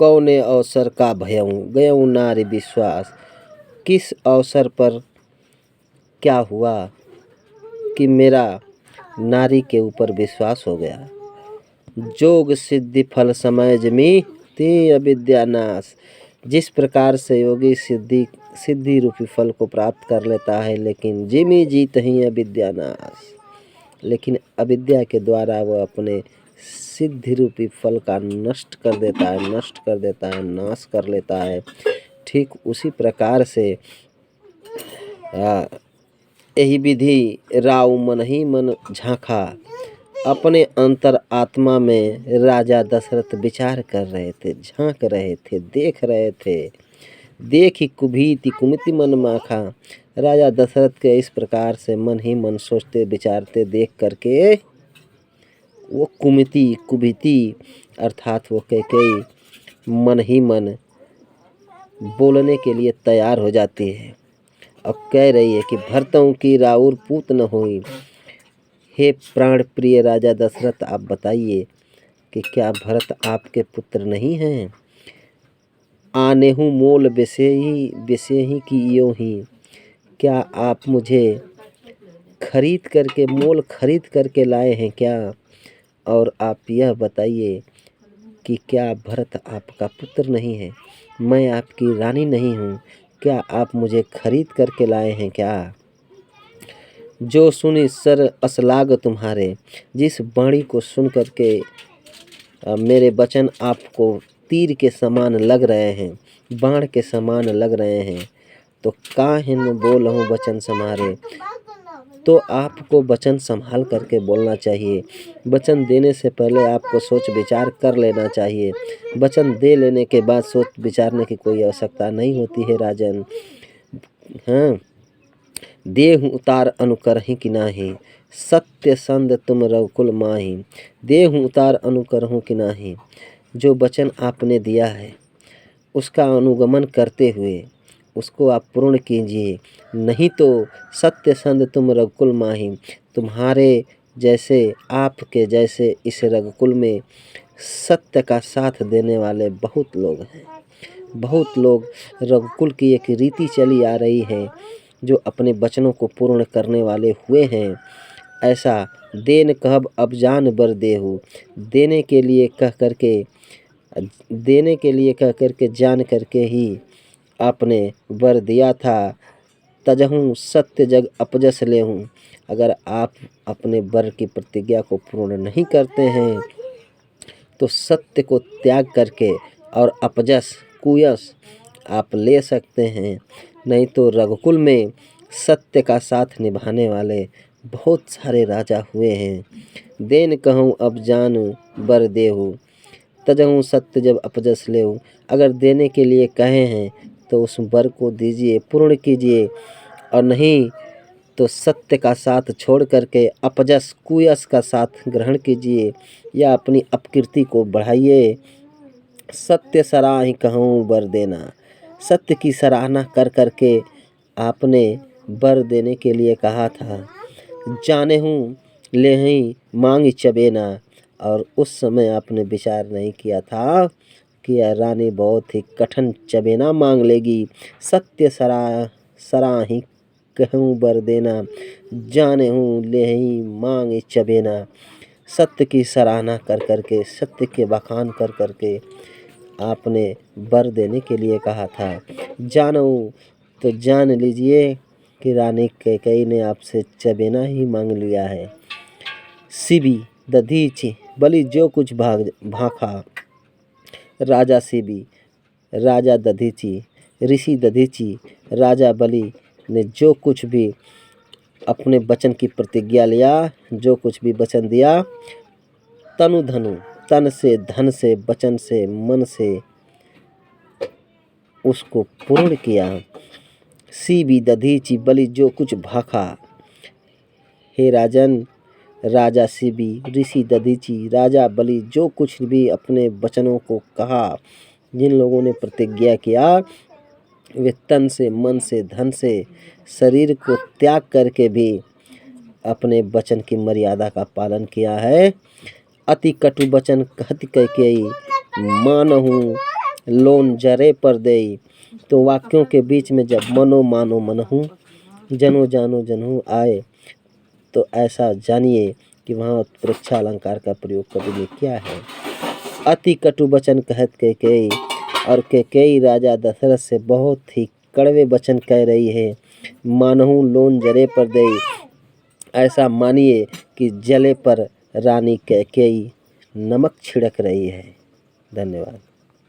कौने अवसर का भयऊँ गयऊँ नारी विश्वास। किस अवसर पर क्या हुआ कि मेरा नारी के ऊपर विश्वास हो गया। जोग सिद्धि फल समय जमी ते अविद्या नाश। जिस प्रकार से योगी सिद्धि रूपी फल को प्राप्त कर लेता है, लेकिन जिमी जीत ही अविद्या नाश। लेकिन अविद्या के द्वारा वह अपने सिद्धि रूपी फल का नष्ट कर देता है, नाश कर लेता है। ठीक उसी प्रकार से यही विधि राव मन ही मन झांका। अपने अंतर आत्मा में राजा दशरथ विचार कर रहे थे, झांक रहे थे, देख रहे थे। देखी कुभीति कुमिति मन माखा। राजा दशरथ के इस प्रकार से मन ही मन सोचते विचारते देख करके वो कुभीति अर्थात वो कैकेयी मन ही मन बोलने के लिए तैयार हो जाती है। अब कह रही है कि भरतों की राउर पूत न हुई। हे प्राण प्रिय राजा दशरथ, आप बताइए कि क्या भरत आपके पुत्र नहीं हैं। आने हूँ मोल बेसे ही कि यों ही। क्या आप मुझे मोल खरीद करके लाए हैं क्या। और आप यह बताइए कि क्या भरत आपका पुत्र नहीं है। मैं आपकी रानी नहीं हूँ, क्या आप मुझे खरीद करके लाए हैं क्या। जो सुनी सर असलाग तुम्हारे। जिस वाणी को सुन करके मेरे वचन आपको तीर के समान लग रहे हैं, बाण के समान लग रहे हैं, तो काहे न बोलहूँ वचन समारे। तो आपको वचन संभाल करके बोलना चाहिए। वचन देने से पहले आपको सोच विचार कर लेना चाहिए। वचन दे लेने के बाद सोच विचारने की कोई आवश्यकता नहीं होती है राजन। हाँ, देहु उतार अनुकरहि कि नाही। सत्य संद तुम रघुकुल माही। देहु उतार अनुकरहु कि नाही। जो वचन आपने दिया है उसका अनुगमन करते हुए उसको आप पूर्ण कीजिए, नहीं तो सत्य संद तुम रघुकुल माही। तुम्हारे जैसे, आपके जैसे इस रघुकुल में सत्य का साथ देने वाले बहुत लोग हैं। बहुत लोग, रघुकुल की एक रीति चली आ रही है जो अपने वचनों को पूर्ण करने वाले हुए हैं। ऐसा देन कहब अब जान बर देहु। देने के लिए कह करके जान करके ही आपने वर दिया था। तजहूँ सत्य जग अपजस लेहूँ। अगर आप अपने वर की प्रतिज्ञा को पूर्ण नहीं करते हैं तो सत्य को त्याग करके और अपजस कुयस आप ले सकते हैं। नहीं तो रघुकुल में सत्य का साथ निभाने वाले बहुत सारे राजा हुए हैं। देन कहूँ अब जानू बर देहु। तजहूँ सत्य जब अपजस लेहूँ। अगर देने के लिए कहे हैं तो उस वर को दीजिए, पूर्ण कीजिए, और नहीं तो सत्य का साथ छोड़ करके अपजस कुयस का साथ ग्रहण कीजिए या अपनी अपकीर्ति को बढ़ाइए। सत्य सराहि कहूँ बर देना। सत्य की सराहना कर करके आपने बर देने के लिए कहा था। जाने हूँ ले ही मांग चबेना। और उस समय आपने विचार नहीं किया था कि यह रानी बहुत ही कठिन चबेना मांग लेगी। सत्य सराहि कहूँ बर देना। जाने हूँ ले ही मांग चबेना। सत्य की सराहना कर करके, सत्य के बखान कर करके आपने वर देने के लिए कहा था। जानो तो जान लीजिए कि रानी कैकेयी ने आपसे चबेना ही मांग लिया है। शिबी दधीचि बलि जो कुछ भाखा। राजा शिबी, राजा दधीचि, ऋषि दधीचि, राजा बलि ने जो कुछ भी अपने वचन की प्रतिज्ञा लिया, जो कुछ भी वचन दिया, तनु धनु, तन से, धन से, वचन से, मन से उसको पूर्ण किया। शिबी दधीचि बलि जो कुछ भाखा। हे राजन, राजा शिबी, ऋषि दधीचि, राजा बलि जो कुछ भी अपने वचनों को कहा, जिन लोगों ने प्रतिज्ञा किया, वे तन से, मन से, धन से, शरीर को त्याग करके भी अपने वचन की मर्यादा का पालन किया है। अति कटु वचन कहति कैकेयी, मानहूँ लोन जरे पर देई। तो वाक्यों के बीच में जब मनो मानो मनहूँ, जनो जानो जनहूँ आए, तो ऐसा जानिए कि वहाँ उत्प्रेक्षा अलंकार का प्रयोग कवि ने किया है। अति कटु वचन कहत कैकेयी, और कैकेयी राजा दशरथ से बहुत ही कड़वे वचन कह रही है। मानहूँ लोन जरे पर देई, ऐसा मानिए कि जले पर रानी कैकेयी नमक छिड़क रही है। धन्यवाद।